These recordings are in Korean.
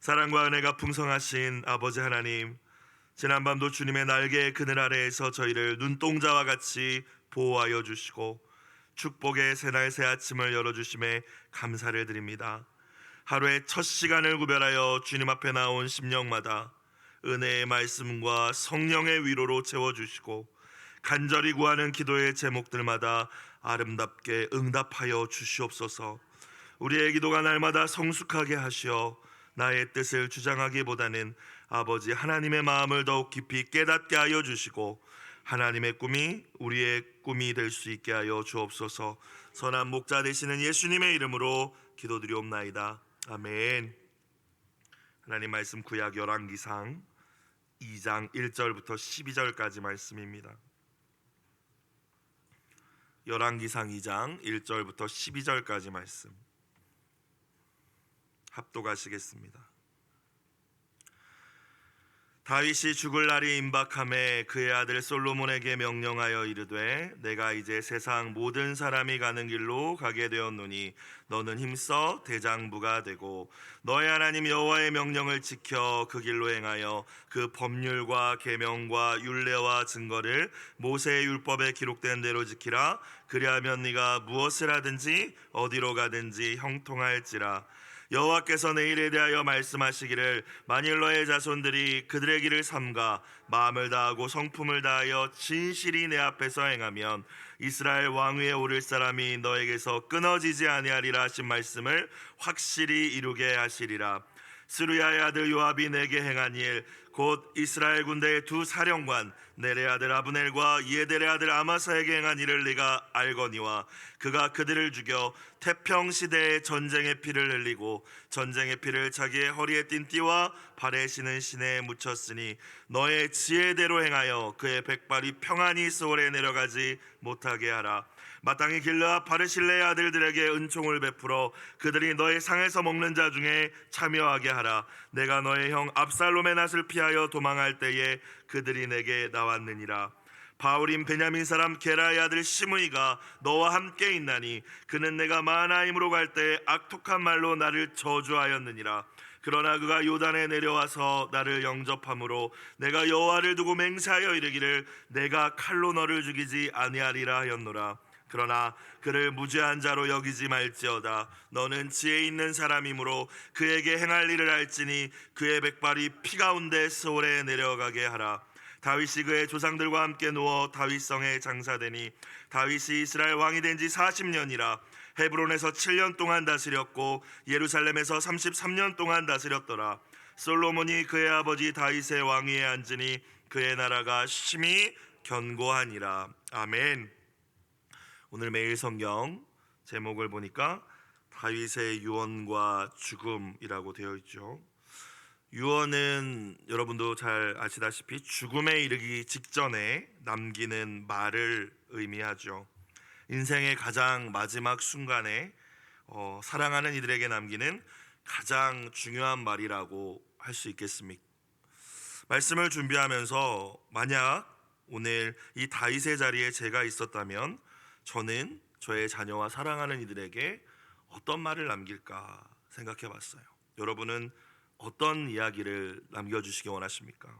사랑과 은혜가 풍성하신 아버지 하나님, 지난밤도 주님의 날개의 그늘 아래에서 저희를 눈동자와 같이 보호하여 주시고 축복의 새날 새 아침을 열어주심에 감사를 드립니다. 하루의 첫 시간을 구별하여 주님 앞에 나온 심령마다 은혜의 말씀과 성령의 위로로 채워주시고 간절히 구하는 기도의 제목들마다 아름답게 응답하여 주시옵소서. 우리의 기도가 날마다 성숙하게 하시어 나의 뜻을 주장하기보다는 아버지 하나님의 마음을 더욱 깊이 깨닫게 하여 주시고 하나님의 꿈이 우리의 꿈이 될 수 있게 하여 주옵소서. 선한 목자 되시는 예수님의 이름으로 기도드리옵나이다. 아멘. 하나님 말씀 구약 열왕기상 2장 1절부터 12절까지 말씀입니다. 열왕기상 2장 1절부터 12절까지 말씀 합독하시겠습니다. 다윗이 죽을 날이 임박함에 그의 아들 솔로몬에게 명령하여 이르되 내가 이제 세상 모든 사람이 가는 길로 가게 되었노니 너는 힘써 대장부가 되고 너의 하나님 여호와의 명령을 지켜 그 길로 행하여 그 법률과 계명과 율례와 증거를 모세의 율법에 기록된 대로 지키라. 그리하면 네가 무엇을 하든지 어디로 가든지 형통할지라. 여호와께서 내 일에 대하여 말씀하시기를 만일 너의 자손들이 그들의 길을 삼가 마음을 다하고 성품을 다하여 진실이 내 앞에서 행하면 이스라엘 왕위에 오를 사람이 너에게서 끊어지지 아니하리라 하신 말씀을 확실히 이루게 하시리라. 스루야의 아들 요압이 내게 행한 일 곧 이스라엘 군대의 두 사령관 네레 아들 아브넬과 이에델의 아들 아마사에게 행한 일을 네가 알거니와 그가 그들을 죽여 태평 시대의 전쟁의 피를 흘리고 전쟁의 피를 자기의 허리에 띤 띠와 발에 신은 신에 묻혔으니 너의 지혜대로 행하여 그의 백발이 평안히 소홀에 내려가지 못하게 하라. 마땅히 길르앗 바르실레의 아들들에게 은총을 베풀어 그들이 너의 상에서 먹는 자 중에 참여하게 하라. 내가 너의 형 압살롬의 낫을 피하여 도망할 때에 그들이 내게 나왔느니라. 바울임 베냐민 사람 게라의 아들 시므이가 너와 함께 있나니 그는 내가 마하나임으로 갈 때에 악독한 말로 나를 저주하였느니라. 그러나 그가 요단에 내려와서 나를 영접함으로 내가 여호와를 두고 맹세하여 이르기를 내가 칼로 너를 죽이지 아니하리라 하였노라. 그러나 그를 무죄한 자로 여기지 말지어다. 너는 지혜 있는 사람이므로 그에게 행할 일을 알지니 그의 백발이 피 가운데 스올에 내려가게 하라. 다윗이 그의 조상들과 함께 누워 다윗성에 장사되니 다윗이 이스라엘 왕이 된 지 40년이라. 헤브론에서 7년 동안 다스렸고 예루살렘에서 33년 동안 다스렸더라. 솔로몬이 그의 아버지 다윗의 왕위에 앉으니 그의 나라가 심히 견고하니라. 아멘. 오늘 매일 성경 제목을 보니까 다윗의 유언과 죽음이라고 되어 있죠. 유언은 여러분도 잘 아시다시피 죽음에 이르기 직전에 남기는 말을 의미하죠. 인생의 가장 마지막 순간에 사랑하는 이들에게 남기는 가장 중요한 말이라고 할 수 있겠습니까? 말씀을 준비하면서 만약 오늘 이 다윗의 자리에 제가 있었다면 저는 저의 자녀와 사랑하는 이들에게 어떤 말을 남길까 생각해 봤어요. 여러분은 어떤 이야기를 남겨주시기 원하십니까?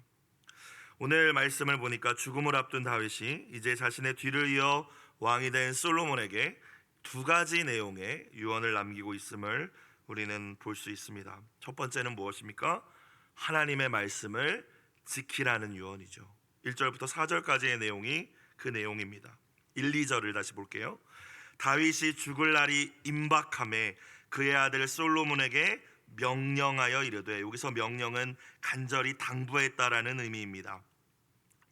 오늘 말씀을 보니까 죽음을 앞둔 다윗이 이제 자신의 뒤를 이어 왕이 된 솔로몬에게 두 가지 내용의 유언을 남기고 있음을 우리는 볼 수 있습니다. 첫 번째는 무엇입니까? 하나님의 말씀을 지키라는 유언이죠. 1절부터 4절까지의 내용이 그 내용입니다. 1, 2절을 다시 볼게요. 다윗이 죽을 날이 임박함에 그의 아들 솔로몬에게 명령하여 이르되, 여기서 명령은 간절히 당부했다라는 의미입니다.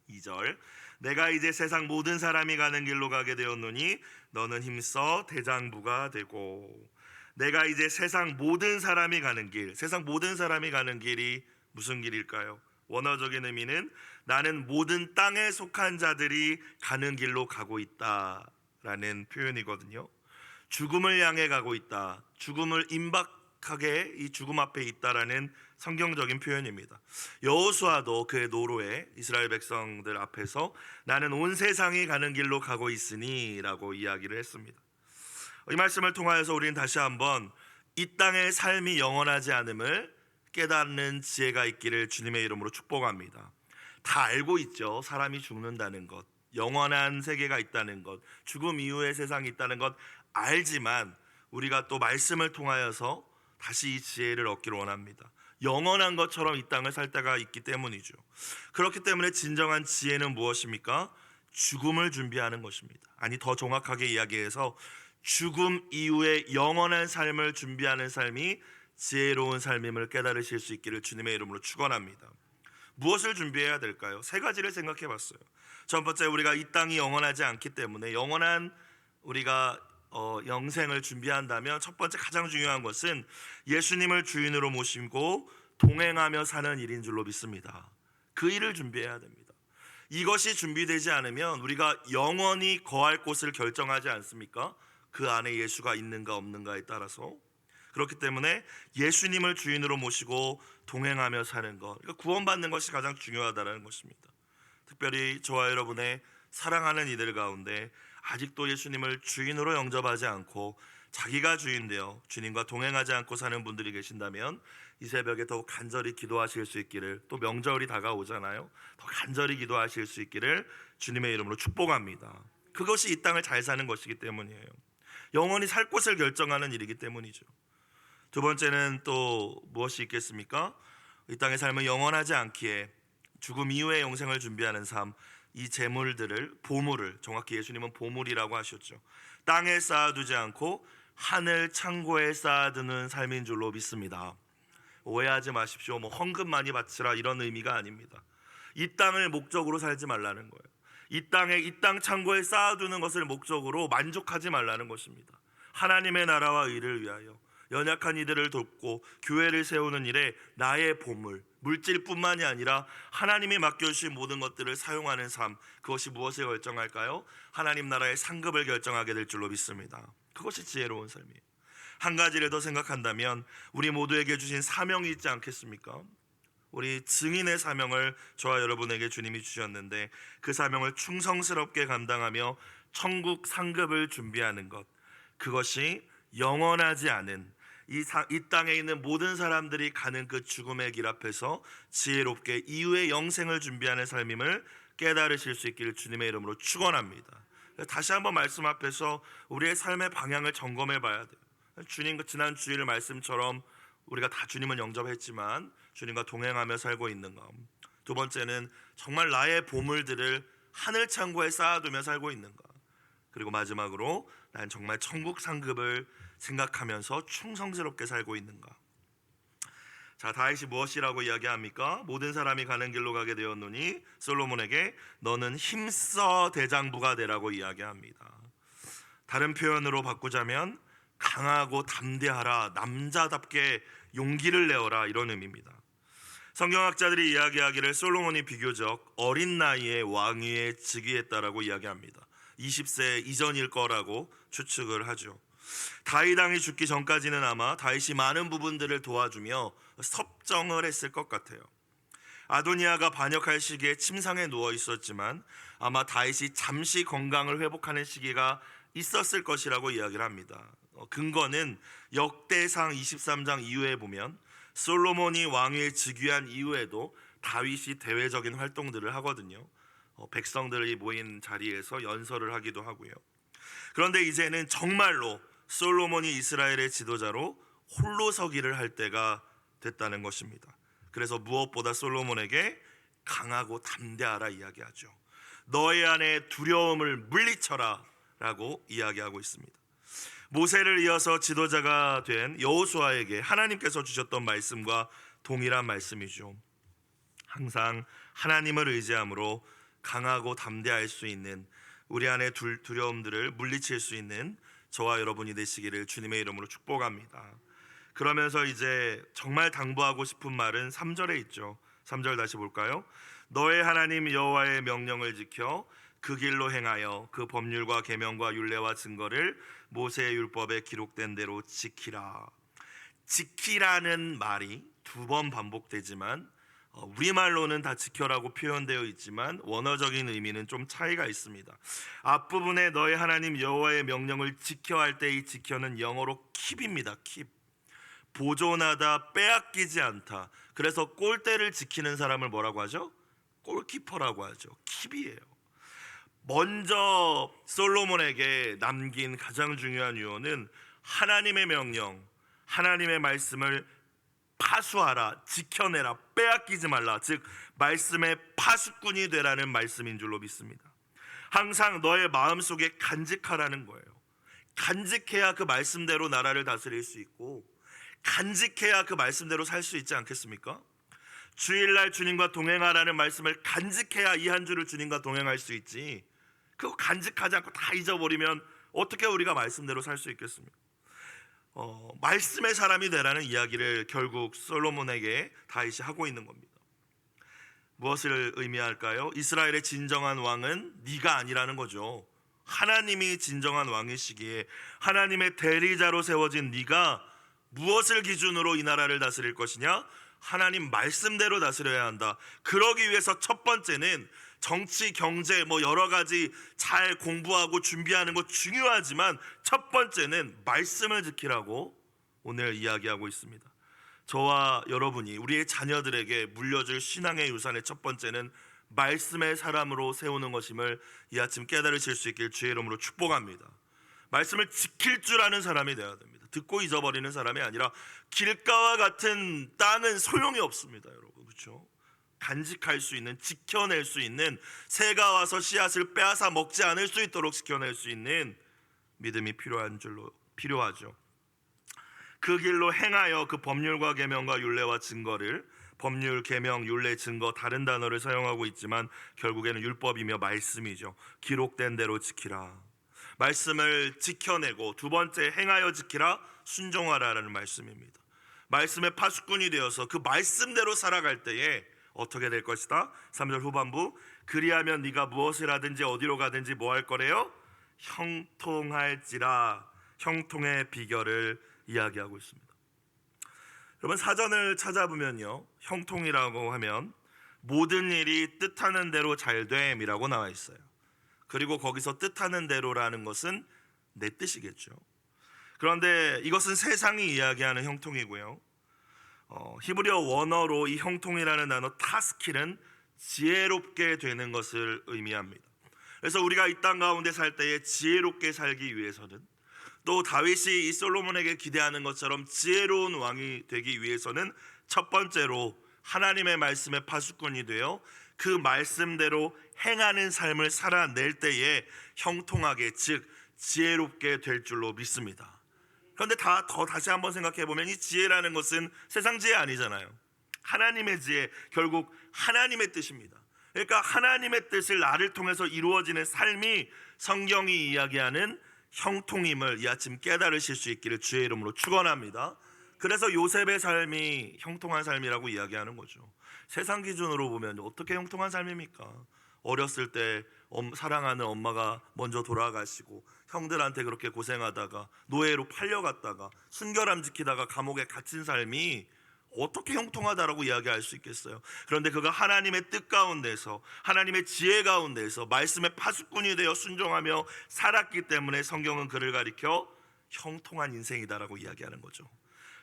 2절, 내가 이제 세상 모든 사람이 가는 길로 가게 되었노니 너는 힘써 대장부가 되고. 내가 이제 세상 모든 사람이 가는 길, 세상 모든 사람이 가는 길이 무슨 길일까요? 원어적인 의미는 나는 모든 땅에 속한 자들이 가는 길로 가고 있다라는 표현이거든요. 죽음을 향해 가고 있다, 죽음을 임박하게 이 죽음 앞에 있다라는 성경적인 표현입니다. 여호수아도 그의 노로에 이스라엘 백성들 앞에서 나는 온 세상이 가는 길로 가고 있으니 라고 이야기를 했습니다. 이 말씀을 통하여서 우리는 다시 한번 이 땅의 삶이 영원하지 않음을 깨닫는 지혜가 있기를 주님의 이름으로 축복합니다. 다 알고 있죠. 사람이 죽는다는 것, 영원한 세계가 있다는 것, 죽음 이후의 세상이 있다는 것 알지만 우리가 또 말씀을 통하여서 다시 이 지혜를 얻기를 원합니다. 영원한 것처럼 이 땅을 살 때가 있기 때문이죠. 그렇기 때문에 진정한 지혜는 무엇입니까? 죽음을 준비하는 것입니다. 아니, 더 정확하게 이야기해서 죽음 이후의 영원한 삶을 준비하는 삶이 지혜로운 삶임을 깨달으실 수 있기를 주님의 이름으로 축원합니다. 무엇을 준비해야 될까요? 세 가지를 생각해 봤어요. 첫 번째, 우리가 이 땅이 영원하지 않기 때문에 영원한 우리가 영생을 준비한다면 첫 번째 가장 중요한 것은 예수님을 주인으로 모시고 동행하며 사는 일인 줄로 믿습니다. 그 일을 준비해야 됩니다. 이것이 준비되지 않으면 우리가 영원히 거할 곳을 결정하지 않습니까? 그 안에 예수가 있는가 없는가에 따라서. 그렇기 때문에 예수님을 주인으로 모시고 동행하며 사는 것, 그러니까 구원받는 것이 가장 중요하다는 것입니다. 특별히 저와 여러분의 사랑하는 이들 가운데 아직도 예수님을 주인으로 영접하지 않고 자기가 주인 되어 주님과 동행하지 않고 사는 분들이 계신다면 이 새벽에 더욱 간절히 기도하실 수 있기를, 또 명절이 다가오잖아요. 더 간절히 기도하실 수 있기를 주님의 이름으로 축복합니다. 그것이 이 땅을 잘 사는 것이기 때문이에요. 영원히 살 곳을 결정하는 일이기 때문이죠. 두 번째는 또 무엇이 있겠습니까? 이 땅의 삶은 영원하지 않기에 죽음 이후의 영생을 준비하는 삶, 이 재물들을, 보물을, 정확히 예수님은 보물이라고 하셨죠. 땅에 쌓아두지 않고 하늘 창고에 쌓아두는 삶인 줄로 믿습니다. 오해하지 마십시오. 헌금 많이 바치라 이런 의미가 아닙니다. 이 땅을 목적으로 살지 말라는 거예요. 이 땅 창고에 쌓아두는 것을 목적으로 만족하지 말라는 것입니다. 하나님의 나라와 의를 위하여 연약한 이들을 돕고 교회를 세우는 일에 나의 보물, 물질뿐만이 아니라 하나님이 맡겨주신 모든 것들을 사용하는 삶, 그것이 무엇을 결정할까요? 하나님 나라의 상급을 결정하게 될 줄로 믿습니다. 그것이 지혜로운 삶이에요. 한 가지를 더 생각한다면 우리 모두에게 주신 사명이 있지 않겠습니까? 우리 증인의 사명을 저와 여러분에게 주님이 주셨는데 그 사명을 충성스럽게 감당하며 천국 상급을 준비하는 것, 그것이 영원하지 않은 이 땅에 있는 모든 사람들이 가는 그 죽음의 길 앞에서 지혜롭게 이후의 영생을 준비하는 삶임을 깨달으실 수 있기를 주님의 이름으로 축원합니다. 다시 한번 말씀 앞에서 우리의 삶의 방향을 점검해 봐야 돼요. 주님, 지난 주일 말씀처럼 우리가 다 주님을 영접했지만 주님과 동행하며 살고 있는가? 두 번째는 정말 나의 보물들을 하늘 창고에 쌓아두며 살고 있는가? 그리고 마지막으로 난 정말 천국 상급을 생각하면서 충성스럽게 살고 있는가? 자, 다윗이 무엇이라고 이야기합니까? 모든 사람이 가는 길로 가게 되었노니 솔로몬에게 너는 힘써 대장부가 되라고 이야기합니다. 다른 표현으로 바꾸자면 강하고 담대하라, 남자답게 용기를 내어라, 이런 의미입니다. 성경학자들이 이야기하기를 솔로몬이 비교적 어린 나이에 왕위에 즉위했다라고 이야기합니다. 20세 이전일 거라고 추측을 하죠. 다윗 왕이 죽기 전까지는 아마 다윗이 많은 부분들을 도와주며 섭정을 했을 것 같아요. 아도니아가 반역할 시기에 침상에 누워 있었지만 아마 다윗이 잠시 건강을 회복하는 시기가 있었을 것이라고 이야기를 합니다. 근거는 역대상 23장 이후에 보면 솔로몬이 왕위에 즉위한 이후에도 다윗이 대외적인 활동들을 하거든요. 백성들이 모인 자리에서 연설을 하기도 하고요. 그런데 이제는 정말로 솔로몬이 이스라엘의 지도자로 홀로 서기를 할 때가 됐다는 것입니다. 그래서 무엇보다 솔로몬에게 강하고 담대하라 이야기하죠. 너의 안에 두려움을 물리쳐라 라고 이야기하고 있습니다. 모세를 이어서 지도자가 된 여호수아에게 하나님께서 주셨던 말씀과 동일한 말씀이죠. 항상 하나님을 의지함으로 강하고 담대할 수 있는, 우리 안에 두려움들을 물리칠 수 있는 저와 여러분이 되시기를 주님의 이름으로 축복합니다. 그러면서 이제 정말 당부하고 싶은 말은 3절에 있죠. 3절 다시 볼까요? 너의 하나님 여호와의 명령을 지켜 그 길로 행하여 그 법률과 계명과 율례와 증거를 모세의 율법에 기록된 대로 지키라. 지키라는 말이 2번 반복되지만 우리말로는 다 지켜라고 표현되어 있지만 원어적인 의미는 좀 차이가 있습니다. 앞부분에 너의 하나님 여호와의 명령을 지켜 할 때 이 지켜는 영어로 keep입니다. keep. 보존하다 빼앗기지 않다. 그래서 골대를 지키는 사람을 뭐라고 하죠? 골키퍼라고 하죠. 킵이에요. 먼저 솔로몬에게 남긴 가장 중요한 유언은 하나님의 명령, 하나님의 말씀을 파수하라, 지켜내라, 빼앗기지 말라. 즉 말씀의 파수꾼이 되라는 말씀인 줄로 믿습니다. 항상 너의 마음속에 간직하라는 거예요. 간직해야 그 말씀대로 나라를 다스릴 수 있고, 간직해야 그 말씀대로 살 수 있지 않겠습니까? 주일날 주님과 동행하라는 말씀을 간직해야 이 한 주를 주님과 동행할 수 있지, 그거 간직하지 않고 다 잊어버리면 어떻게 우리가 말씀대로 살 수 있겠습니까? 말씀의 사람이 되라는 이야기를 결국 솔로몬에게 다윗이 하고 있는 겁니다. 무엇을 의미할까요? 이스라엘의 진정한 왕은 네가 아니라는 거죠. 하나님이 진정한 왕이시기에 하나님의 대리자로 세워진 네가 무엇을 기준으로 이 나라를 다스릴 것이냐? 하나님 말씀대로 다스려야 한다. 그러기 위해서 첫 번째는 정치, 경제 여러 가지 잘 공부하고 준비하는 거 중요하지만 첫 번째는 말씀을 지키라고 오늘 이야기하고 있습니다. 저와 여러분이 우리의 자녀들에게 물려줄 신앙의 유산의 첫 번째는 말씀의 사람으로 세우는 것임을 이 아침 깨달으실 수 있길 주의 이름으로 축복합니다. 말씀을 지킬 줄 아는 사람이 되어야 됩니다. 듣고 잊어버리는 사람이 아니라 길가와 같은 땅은 소용이 없습니다, 여러분. 그렇죠? 간직할 수 있는, 지켜낼 수 있는, 새가 와서 씨앗을 빼앗아 먹지 않을 수 있도록 지켜낼 수 있는 믿음이 필요하죠. 그 길로 행하여 그 법률과 계명과 율례와 증거를, 법률, 계명, 율례, 증거 다른 단어를 사용하고 있지만 결국에는 율법이며 말씀이죠. 기록된 대로 지키라. 말씀을 지켜내고 두 번째 행하여 지키라, 순종하라라는 말씀입니다. 말씀의 파수꾼이 되어서 그 말씀대로 살아갈 때에 어떻게 될 것이다? 3절 후반부, 그리하면 네가 무엇을 하든지 어디로 가든지 뭐 할 거래요? 형통할지라. 형통의 비결을 이야기하고 있습니다. 여러분, 사전을 찾아보면요, 형통이라고 하면 모든 일이 뜻하는 대로 잘됨이라고 나와 있어요. 그리고 거기서 뜻하는 대로라는 것은 내 뜻이겠죠. 그런데 이것은 세상이 이야기하는 형통이고요, 히브리어 원어로 이 형통이라는 단어 타스킬은 지혜롭게 되는 것을 의미합니다. 그래서 우리가 이 땅 가운데 살 때에 지혜롭게 살기 위해서는, 또 다윗이 이 솔로몬에게 기대하는 것처럼 지혜로운 왕이 되기 위해서는 첫 번째로 하나님의 말씀의 파수꾼이 되어 그 말씀대로 행하는 삶을 살아낼 때에 형통하게, 즉 지혜롭게 될 줄로 믿습니다. 그런데 다시 한번 생각해 보면 이 지혜라는 것은 세상 지혜 아니잖아요. 하나님의 지혜, 결국 하나님의 뜻입니다. 그러니까 하나님의 뜻을 나를 통해서 이루어지는 삶이 성경이 이야기하는 형통임을 이 아침 깨달으실 수 있기를 주의 이름으로 축원합니다. 그래서 요셉의 삶이 형통한 삶이라고 이야기하는 거죠. 세상 기준으로 보면 어떻게 형통한 삶입니까? 어렸을 때 사랑하는 엄마가 먼저 돌아가시고 형들한테 그렇게 고생하다가 노예로 팔려갔다가 순결함 지키다가 감옥에 갇힌 삶이 어떻게 형통하다라고 이야기할 수 있겠어요? 그런데 그가 하나님의 뜻 가운데서, 하나님의 지혜 가운데서 말씀의 파수꾼이 되어 순종하며 살았기 때문에 성경은 그를 가리켜 형통한 인생이다라고 이야기하는 거죠.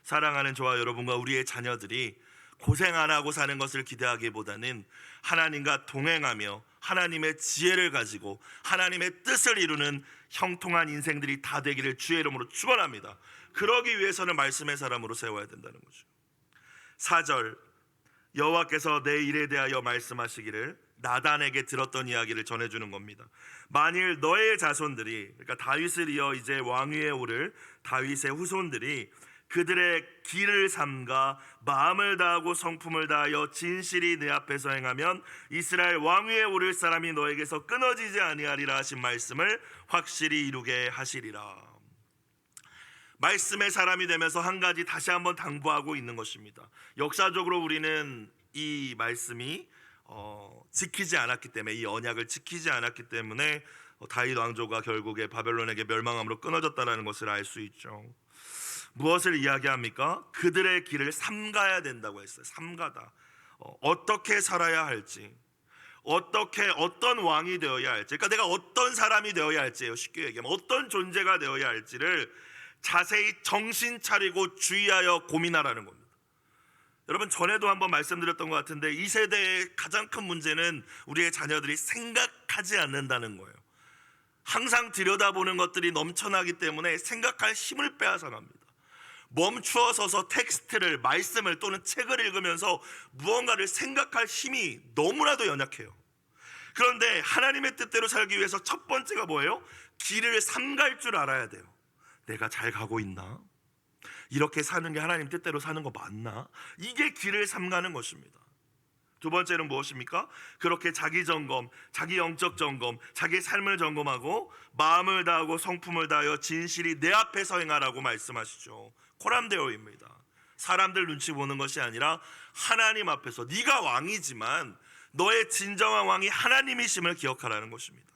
사랑하는 저와 여러분과 우리의 자녀들이 고생 안 하고 사는 것을 기대하기보다는 하나님과 동행하며 하나님의 지혜를 가지고 하나님의 뜻을 이루는 형통한 인생들이 다 되기를 주의 이름으로 축원합니다. 그러기 위해서는 말씀의 사람으로 세워야 된다는 거죠. 4절, 여호와께서 내 일에 대하여 말씀하시기를 나단에게 들었던 이야기를 전해주는 겁니다. 만일 너의 자손들이, 그러니까 다윗을 이어 이제 왕위에 오를 다윗의 후손들이 그들의 길을 삼가 마음을 다하고 성품을 다하여 진실이 내 앞에서 행하면 이스라엘 왕위에 오를 사람이 너에게서 끊어지지 아니하리라 하신 말씀을 확실히 이루게 하시리라. 말씀의 사람이 되면서 한 가지 다시 한번 당부하고 있는 것입니다. 역사적으로 우리는 이 말씀이 지키지 않았기 때문에, 이 언약을 지키지 않았기 때문에 다윗 왕조가 결국에 바벨론에게 멸망함으로 끊어졌다는 것을 알 수 있죠. 무엇을 이야기합니까? 그들의 길을 삼가야 된다고 했어요. 삼가다. 어떻게 살아야 할지, 어떤 왕이 되어야 할지, 그러니까 내가 어떤 사람이 되어야 할지예요. 쉽게 얘기하면 어떤 존재가 되어야 할지를 자세히 정신 차리고 주의하여 고민하라는 겁니다. 여러분, 전에도 한번 말씀드렸던 것 같은데 이 세대의 가장 큰 문제는 우리의 자녀들이 생각하지 않는다는 거예요. 항상 들여다보는 것들이 넘쳐나기 때문에 생각할 힘을 빼앗아갑니다. 멈추어 서서 텍스트를, 말씀을 또는 책을 읽으면서 무언가를 생각할 힘이 너무나도 연약해요. 그런데 하나님의 뜻대로 살기 위해서 첫 번째가 뭐예요? 길을 삼갈 줄 알아야 돼요. 내가 잘 가고 있나? 이렇게 사는 게 하나님 뜻대로 사는 거 맞나? 이게 길을 삼가는 것입니다. 두 번째는 무엇입니까? 그렇게 자기 점검, 자기 영적 점검, 자기 삶을 점검하고 마음을 다하고 성품을 다하여 진실이 내 앞에서 행하라고 말씀하시죠. 코람데오입니다. 사람들 눈치 보는 것이 아니라 하나님 앞에서, 네가 왕이지만 너의 진정한 왕이 하나님이심을 기억하라는 것입니다.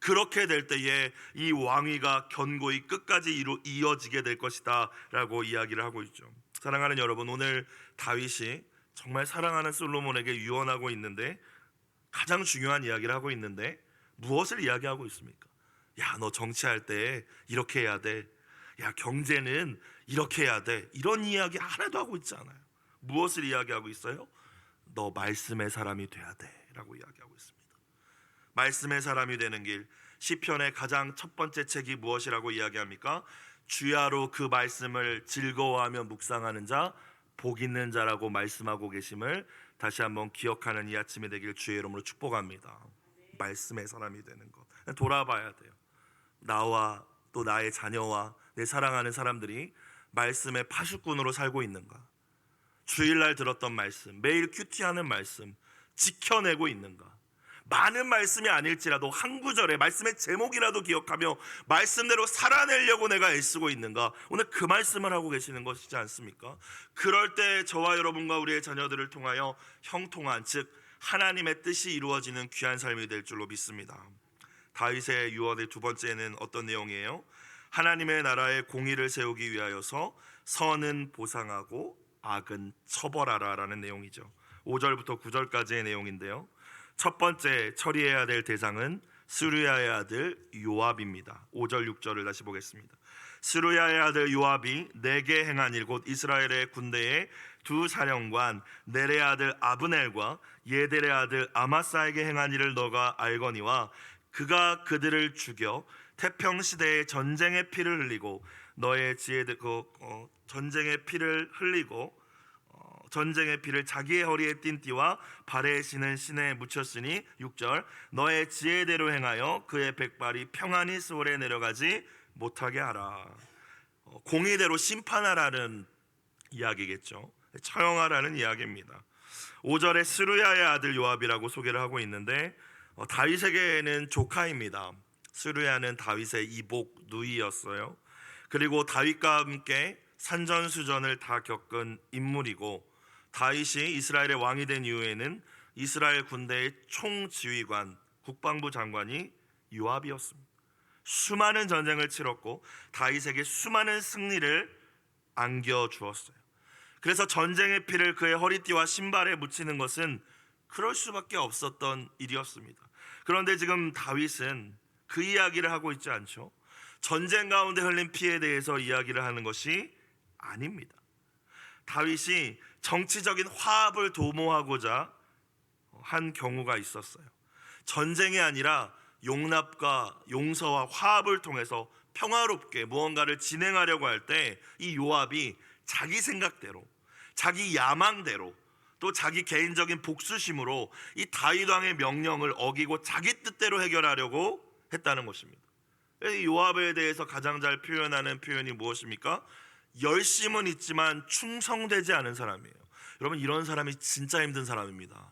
그렇게 될 때에 이 왕위가 견고히 끝까지 이어지게 될 것이다 라고 이야기를 하고 있죠. 사랑하는 여러분, 오늘 다윗이 정말 사랑하는 솔로몬에게 유언하고 있는데, 가장 중요한 이야기를 하고 있는데 무엇을 이야기하고 있습니까? 야, 너 정치할 때 이렇게 해야 돼. 야, 경제는 이렇게 해야 돼. 이런 이야기 하나도 하고 있지 않아요. 무엇을 이야기하고 있어요? 너 말씀의 사람이 돼야 돼 라고 이야기하고 있습니다. 말씀의 사람이 되는 길, 시편의 가장 첫 번째 책이 무엇이라고 이야기합니까? 주야로 그 말씀을 즐거워하며 묵상하는 자 복 있는 자라고 말씀하고 계심을 다시 한번 기억하는 이 아침이 되길 주의 이름으로 축복합니다. 말씀의 사람이 되는 것, 돌아봐야 돼요. 나와 또 나의 자녀와 내 사랑하는 사람들이 말씀의 파수꾼으로 살고 있는가? 주일날 들었던 말씀, 매일 큐티하는 말씀 지켜내고 있는가? 많은 말씀이 아닐지라도 한 구절의 말씀의 제목이라도 기억하며 말씀대로 살아내려고 내가 애쓰고 있는가? 오늘 그 말씀을 하고 계시는 것이지 않습니까? 그럴 때 저와 여러분과 우리의 자녀들을 통하여 형통한, 즉 하나님의 뜻이 이루어지는 귀한 삶이 될 줄로 믿습니다. 다윗의 유언의 두 번째는 어떤 내용이에요? 하나님의 나라의 공의를 세우기 위하여서 선은 보상하고 악은 처벌하라 라는 내용이죠. 5절부터 9절까지의 내용인데요, 첫 번째 처리해야 될 대상은 스루야의 아들 요압입니다. 5절 6절을 다시 보겠습니다. 스루야의 아들 요압이 내게 행한 일, 곧 이스라엘의 군대의 두 사령관 넬의 아들 아브넬과 예델의 아들 아마사에게 행한 일을 너가 알거니와 그가 그들을 죽여 태평시대의 전쟁의 피를 흘리고 너의 지혜들 전쟁의 피를 흘리고 전쟁의 피를 자기의 허리에 띤 띠와 발에 신은 신에 묻혔으니 6절 너의 지혜대로 행하여 그의 백발이 평안히 수월에 내려가지 못하게 하라. 공의대로 심판하라는 이야기겠죠. 처형하라는 이야기입니다. 5절에 스루야의 아들 요압이라고 소개를 하고 있는데 다윗에게는 조카입니다. 스루야는 다윗의 이복 누이였어요. 그리고 다윗과 함께 산전수전을 다 겪은 인물이고, 다윗이 이스라엘의 왕이 된 이후에는 이스라엘 군대의 총지휘관, 국방부 장관이 요압이었습니다. 수많은 전쟁을 치렀고 다윗에게 수많은 승리를 안겨주었어요. 그래서 전쟁의 피를 그의 허리띠와 신발에 묻히는 것은 그럴 수밖에 없었던 일이었습니다. 그런데 지금 다윗은 그 이야기를 하고 있지 않죠. 전쟁 가운데 흘린 피에 대해서 이야기를 하는 것이 아닙니다. 다윗이 정치적인 화합을 도모하고자 한 경우가 있었어요. 전쟁이 아니라 용납과 용서와 화합을 통해서 평화롭게 무언가를 진행하려고 할 때 이 요압이 자기 생각대로, 자기 야망대로, 또 자기 개인적인 복수심으로 이 다윗 왕의 명령을 어기고 자기 뜻대로 해결하려고 했다는 것입니다. 이 요압에 대해서 가장 잘 표현하는 표현이 무엇입니까? 열심은 있지만 충성되지 않은 사람이에요. 여러분, 이런 사람이 진짜 힘든 사람입니다.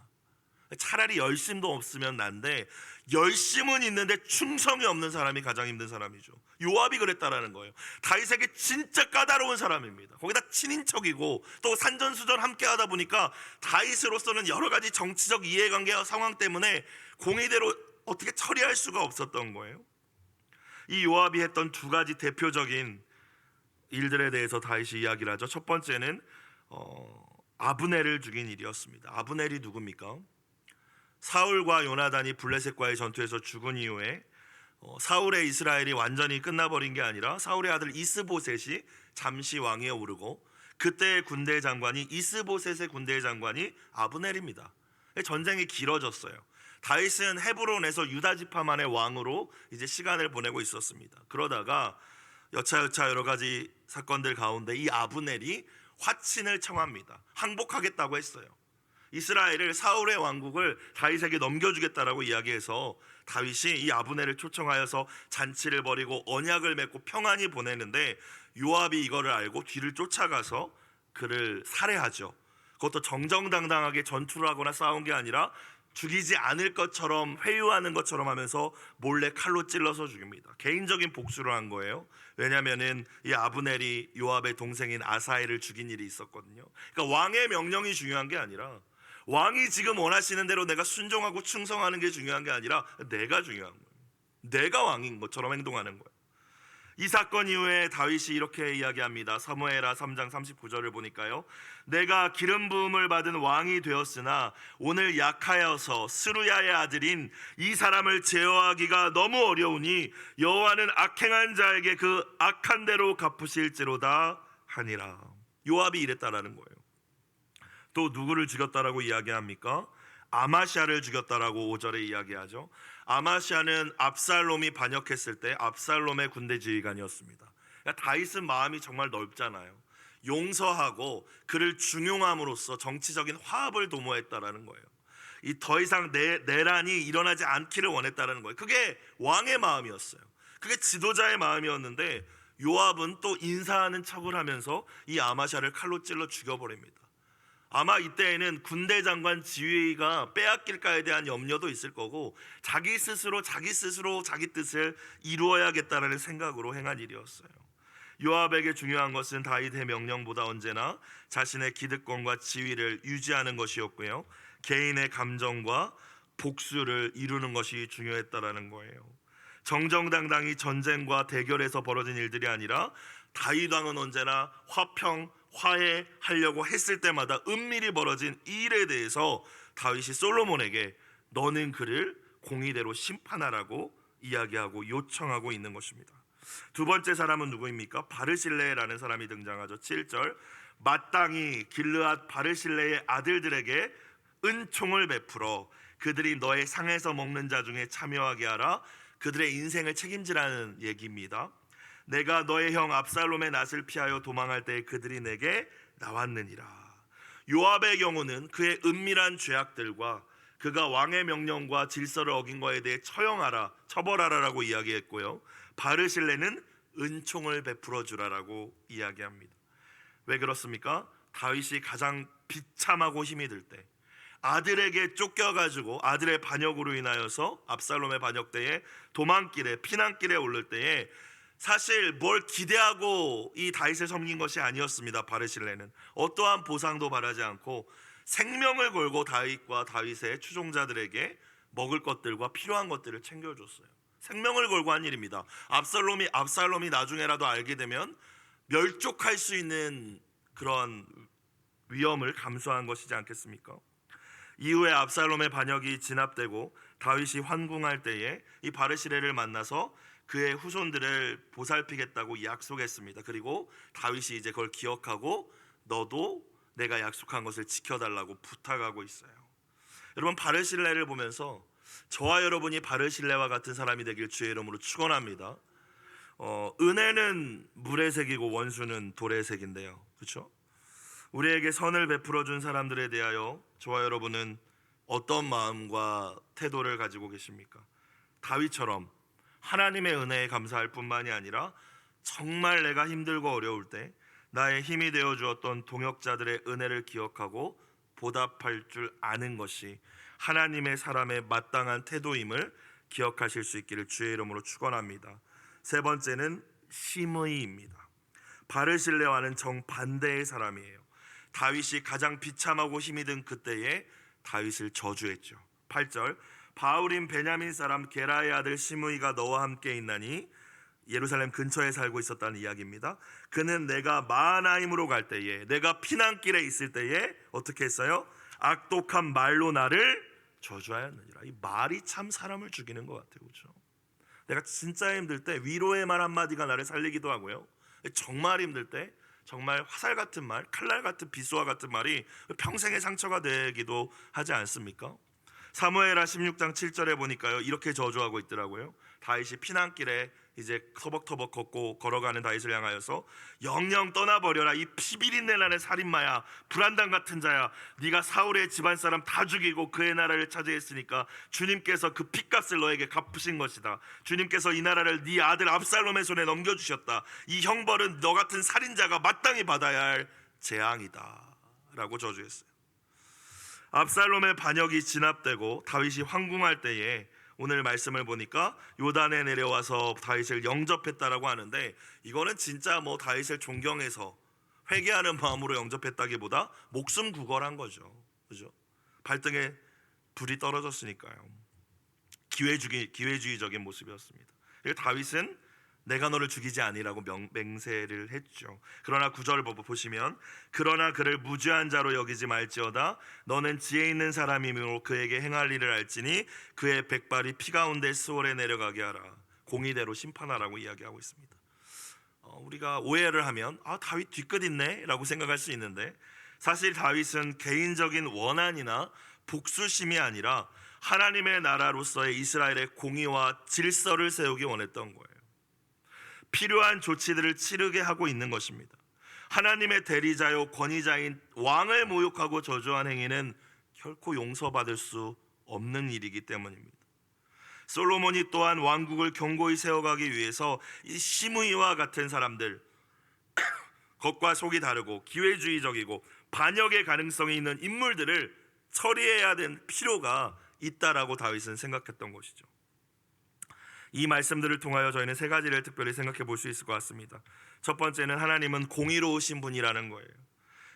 차라리 열심도 없으면 난데 열심은 있는데 충성이 없는 사람이 가장 힘든 사람이죠. 요압이 그랬다라는 거예요. 다윗에게 진짜 까다로운 사람입니다. 거기다 친인척이고 또 산전수전 함께 하다 보니까 다윗으로서는 여러 가지 정치적 이해관계와 상황 때문에 공의대로 어떻게 처리할 수가 없었던 거예요. 이 요압이 했던 두 가지 대표적인 일들에 대해서 다윗이 이야기를 하죠. 첫 번째는 아브넬을 죽인 일이었습니다. 아브넬이 누굽니까? 사울과 요나단이 블레셋과의 전투에서 죽은 이후에 사울의 이스라엘이 완전히 끝나버린 게 아니라 사울의 아들 이스보셋이 잠시 왕위에 오르고 그때의 군대 장관이 이스보셋의 군대 장관이 아브넬입니다. 전쟁이 길어졌어요. 다윗은 헤브론에서 유다 지파만의 왕으로 이제 시간을 보내고 있었습니다. 그러다가 여차여차 여러 가지 사건들 가운데 이 아브넬이 화친을 청합니다. 항복하겠다고 했어요. 이스라엘을 사울의 왕국을 다윗에게 넘겨주겠다라고 이야기해서 다윗이 이 아브넬을 초청하여서 잔치를 벌이고 언약을 맺고 평안히 보내는데 요압이 이거를 알고 뒤를 쫓아가서 그를 살해하죠. 그것도 정정당당하게 전투를 하거나 싸운 게 아니라 죽이지 않을 것처럼 회유하는 것처럼 하면서 몰래 칼로 찔러서 죽입니다. 개인적인 복수를 한 거예요. 왜냐하면은 이 아브넬이 요압의 동생인 아사엘을 죽인 일이 있었거든요. 그러니까 왕의 명령이 중요한 게 아니라 왕이 지금 원하시는 대로 내가 순종하고 충성하는 게 중요한 게 아니라 내가 중요한 거예요. 내가 왕인 것처럼 행동하는 거예요. 이 사건 이후에 다윗이 이렇게 이야기합니다. 사무엘하 3장 39절을 보니까요, 내가 기름 부음을 받은 왕이 되었으나 오늘 약하여서 스루야의 아들인 이 사람을 제어하기가 너무 어려우니 여호와는 악행한 자에게 그 악한 대로 갚으실지로다 하니라. 요압이 이랬다라는 거예요. 또 누구를 죽였다라고 이야기합니까? 아마시아를 죽였다라고 5절에 이야기하죠. 아마시아는 압살롬이 반역했을 때 압살롬의 군대 지휘관이었습니다. 그러니까 다윗은 마음이 정말 넓잖아요. 용서하고 그를 중용함으로써 정치적인 화합을 도모했다라는 거예요. 이 더 이상 내란이 일어나지 않기를 원했다라는 거예요. 그게 왕의 마음이었어요. 그게 지도자의 마음이었는데 요압은 또 인사하는 척을 하면서 이 아마시아를 칼로 찔러 죽여버립니다. 아마 이때에는 군대 장관 지휘가 빼앗길까에 대한 염려도 있을 거고 자기 스스로 자기 뜻을 이루어야겠다는 생각으로 행한 일이었어요. 요압에게 중요한 것은 다윗의 명령보다 언제나 자신의 기득권과 지위를 유지하는 것이었고요, 개인의 감정과 복수를 이루는 것이 중요했다라는 거예요. 정정당당히 전쟁과 대결에서 벌어진 일들이 아니라 다윗 왕은 언제나 화해하려고 했을 때마다 은밀히 벌어진 이 일에 대해서 다윗이 솔로몬에게 너는 그를 공의대로 심판하라고 이야기하고 요청하고 있는 것입니다. 두 번째 사람은 누구입니까? 바르실레라는 사람이 등장하죠. 7절, 마땅히 길르앗 바르실레의 아들들에게 은총을 베풀어 그들이 너의 상에서 먹는 자 중에 참여하게 하라. 그들의 인생을 책임지라는 얘기입니다. 내가 너의 형 압살롬의 낯을 피하여 도망할 때 그들이 내게 나왔느니라. 요압의 경우는 그의 은밀한 죄악들과 그가 왕의 명령과 질서를 어긴 것에 대해 처벌하라라고 이야기했고요, 바르실레는 은총을 베풀어 주라라고 이야기합니다. 왜 그렇습니까? 다윗이 가장 비참하고 힘이 들 때, 아들에게 쫓겨가지고 아들의 반역으로 인하여서 압살롬의 반역 때에 도망길에 피난길에 오를 때에 사실 뭘 기대하고 이 다윗을 섬긴 것이 아니었습니다. 바르실레는 어떠한 보상도 바라지 않고 생명을 걸고 다윗과 다윗의 추종자들에게 먹을 것들과 필요한 것들을 챙겨줬어요. 생명을 걸고 한 일입니다. 압살롬이 나중에라도 알게 되면 멸족할 수 있는 그런 위험을 감수한 것이지 않겠습니까? 이후에 압살롬의 반역이 진압되고 다윗이 환궁할 때에 이 바르실레를 만나서 그의 후손들을 보살피겠다고 약속했습니다. 그리고 다윗이 이제 그걸 기억하고 너도 내가 약속한 것을 지켜달라고 부탁하고 있어요. 여러분, 바르실레를 보면서 저와 여러분이 바르실레와 같은 사람이 되길 주의 이름으로 축원합니다. 은혜는 물의 색이고 원수는 돌의 색인데요, 그렇죠? 우리에게 선을 베풀어 준 사람들에 대하여 저와 여러분은 어떤 마음과 태도를 가지고 계십니까? 다윗처럼 하나님의 은혜에 감사할 뿐만이 아니라 정말 내가 힘들고 어려울 때 나의 힘이 되어 주었던 동역자들의 은혜를 기억하고 보답할 줄 아는 것이 하나님의 사람의 마땅한 태도임을 기억하실 수 있기를 주의 이름으로 축원합니다. 세 번째는 심의입니다. 바르실레와는 정반대의 사람이에요. 다윗이 가장 비참하고 힘이 든 그때에 다윗을 저주했죠. 8절, 바울인 베냐민 사람 게라의 아들 시므이가 너와 함께 있나니, 예루살렘 근처에 살고 있었다는 이야기입니다. 그는 내가 마하나임으로 갈 때에, 내가 피난길에 있을 때에 어떻게 했어요? 악독한 말로 나를 저주하였느니라. 이 말이 참 사람을 죽이는 것 같아요, 그렇죠? 내가 진짜 힘들 때 위로의 말 한마디가 나를 살리기도 하고요, 정말 힘들 때 정말 화살 같은 말, 칼날 같은 비수와 같은 말이 평생의 상처가 되기도 하지 않습니까? 사무엘하 16장 7절에 보니까요, 이렇게 저주하고 있더라고요. 다윗이 피난길에 이제 터벅터벅 걷고 걸어가는 다윗을 향하여서 영영 떠나버려라, 이 피비린내 나는 살인마야, 불안당 같은 자야. 네가 사울의 집안 사람 다 죽이고 그의 나라를 차지했으니까 주님께서 그 핏값을 너에게 갚으신 것이다. 주님께서 이 나라를 네 아들 압살롬의 손에 넘겨주셨다. 이 형벌은 너 같은 살인자가 마땅히 받아야 할 재앙이다 라고 저주했어요. 압살롬의 반역이 진압되고 다윗이 황궁할 때에 오늘 말씀을 보니까 요단에 내려와서 다윗을 영접했다라고 하는데, 이거는 진짜 뭐 다윗을 존경해서 회개하는 마음으로 영접했다기보다 목숨 구걸한 거죠. 그죠? 발등에 불이 떨어졌으니까요. 기회주의적인 모습이었습니다. 다윗은 내가 너를 죽이지 아니라고 맹세를 했죠. 그러나 9절 보시면, 그러나 그를 무죄한 자로 여기지 말지어다. 너는 지혜 있는 사람이므로 그에게 행할 일을 알지니 그의 백발이 피 가운데 스월에 내려가게 하라. 공의대로 심판하라고 이야기하고 있습니다. 우리가 오해를 하면 다윗 뒤끝 있네 라고 생각할 수 있는데, 사실 다윗은 개인적인 원한이나 복수심이 아니라 하나님의 나라로서의 이스라엘의 공의와 질서를 세우기 원했던 거예요. 필요한 조치들을 치르게 하고 있는 것입니다. 하나님의 대리자요 권위자인 왕을 모욕하고 저주한 행위는 결코 용서받을 수 없는 일이기 때문입니다. 솔로몬이 또한 왕국을 견고히 세워가기 위해서 이 시므이와 같은 사람들, 겉과 속이 다르고 기회주의적이고 반역의 가능성이 있는 인물들을 처리해야 될 필요가 있다라고 다윗은 생각했던 것이죠. 이 말씀들을 통하여 저희는 세 가지를 특별히 생각해 볼 수 있을 것 같습니다. 첫 번째는 하나님은 공의로우신 분이라는 거예요.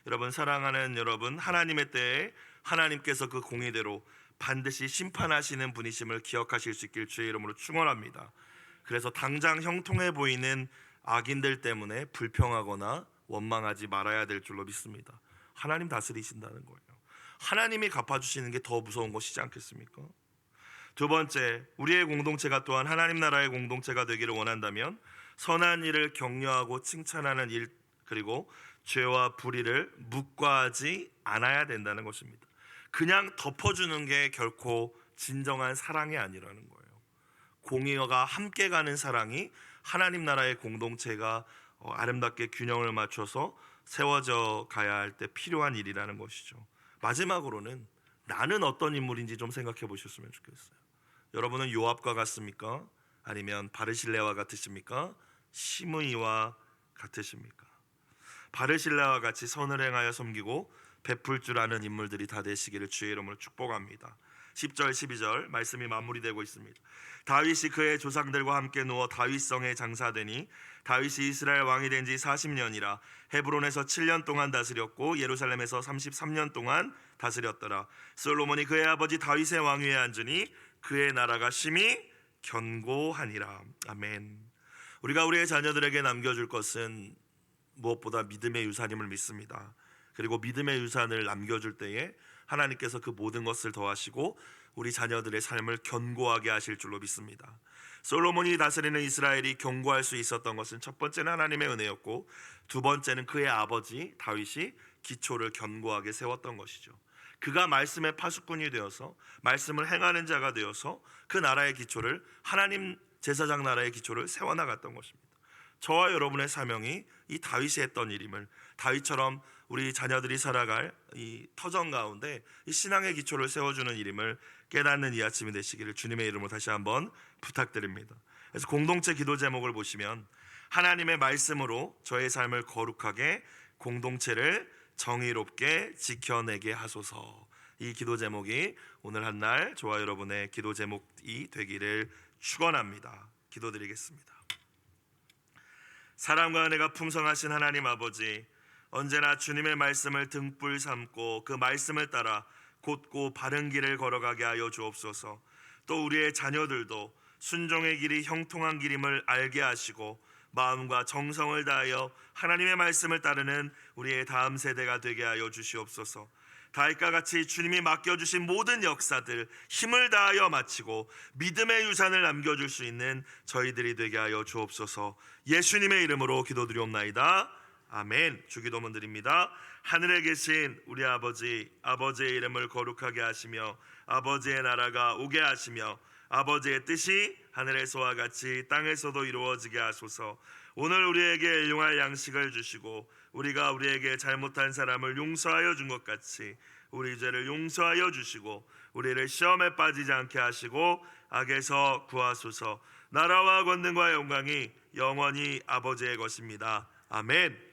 여러분, 사랑하는 여러분, 하나님의 때에 하나님께서 그 공의대로 반드시 심판하시는 분이심을 기억하실 수 있길 주의 이름으로 축원합니다. 그래서 당장 형통해 보이는 악인들 때문에 불평하거나 원망하지 말아야 될 줄로 믿습니다. 하나님 다스리신다는 거예요. 하나님이 갚아주시는 게 더 무서운 것이지 않겠습니까? 두 번째, 우리의 공동체가 또한 하나님 나라의 공동체가 되기를 원한다면 선한 일을 격려하고 칭찬하는 일, 그리고 죄와 불의를 묵과하지 않아야 된다는 것입니다. 그냥 덮어주는 게 결코 진정한 사랑이 아니라는 거예요. 공의가 함께 가는 사랑이 하나님 나라의 공동체가 아름답게 균형을 맞춰서 세워져 가야 할 때 필요한 일이라는 것이죠. 마지막으로는 나는 어떤 인물인지 좀 생각해 보셨으면 좋겠어요. 여러분은 요압과 같습니까? 아니면 바르실레와 같으십니까? 시므이와 같으십니까? 바르실레와 같이 선을 행하여 섬기고 베풀 줄 아는 인물들이 다 되시기를 주의 이름으로 축복합니다. 10절 12절 말씀이 마무리되고 있습니다. 다윗이 그의 조상들과 함께 누워 다윗성에 장사되니 다윗이 이스라엘 왕이 된 지 40년이라 헤브론에서 7년 동안 다스렸고 예루살렘에서 33년 동안 다스렸더라. 솔로몬이 그의 아버지 다윗의 왕위에 앉으니 그의 나라가 심히 견고하니라. 아멘. 우리가 우리의 자녀들에게 남겨줄 것은 무엇보다 믿음의 유산임을 믿습니다. 그리고 믿음의 유산을 남겨줄 때에 하나님께서 그 모든 것을 더하시고 우리 자녀들의 삶을 견고하게 하실 줄로 믿습니다. 솔로몬이 다스리는 이스라엘이 견고할 수 있었던 것은 첫 번째는 하나님의 은혜였고, 두 번째는 그의 아버지 다윗이 기초를 견고하게 세웠던 것이죠. 그가 말씀의 파수꾼이 되어서 말씀을 행하는 자가 되어서 그 나라의 기초를, 하나님 제사장 나라의 기초를 세워나갔던 것입니다. 저와 여러분의 사명이 이 다윗이 했던 일임을, 다윗처럼 우리 자녀들이 살아갈 이 터전 가운데 이 신앙의 기초를 세워주는 일임을 깨닫는 이 아침이 되시기를 주님의 이름으로 다시 한번 부탁드립니다. 그래서 공동체 기도 제목을 보시면, 하나님의 말씀으로 저의 삶을 거룩하게, 공동체를 정의롭게 지켜내게 하소서. 이 기도 제목이 오늘 한날 저와 여러분의 기도 제목이 되기를 축원합니다. 기도드리겠습니다. 사랑과 은혜가 풍성하신 하나님 아버지, 언제나 주님의 말씀을 등불 삼고 그 말씀을 따라 곧고 바른 길을 걸어가게 하여 주옵소서. 또 우리의 자녀들도 순종의 길이 형통한 길임을 알게 하시고 마음과 정성을 다하여 하나님의 말씀을 따르는 우리의 다음 세대가 되게 하여 주시옵소서. 다윗과 같이 주님이 맡겨주신 모든 역사들 힘을 다하여 마치고 믿음의 유산을 남겨줄 수 있는 저희들이 되게 하여 주옵소서. 예수님의 이름으로 기도드리옵나이다. 아멘. 주기도문 드립니다. 하늘에 계신 우리 아버지, 아버지의 이름을 거룩하게 하시며 아버지의 나라가 오게 하시며 아버지의 뜻이 하늘에서와 같이 땅에서도 이루어지게 하소서. 오늘 우리에게 일용할 양식을 주시고 우리가 우리에게 잘못한 사람을 용서하여 준 것 같이 우리 죄를 용서하여 주시고 우리를 시험에 빠지지 않게 하시고 악에서 구하소서. 나라와 권능과 영광이 영원히 아버지의 것입니다. 아멘.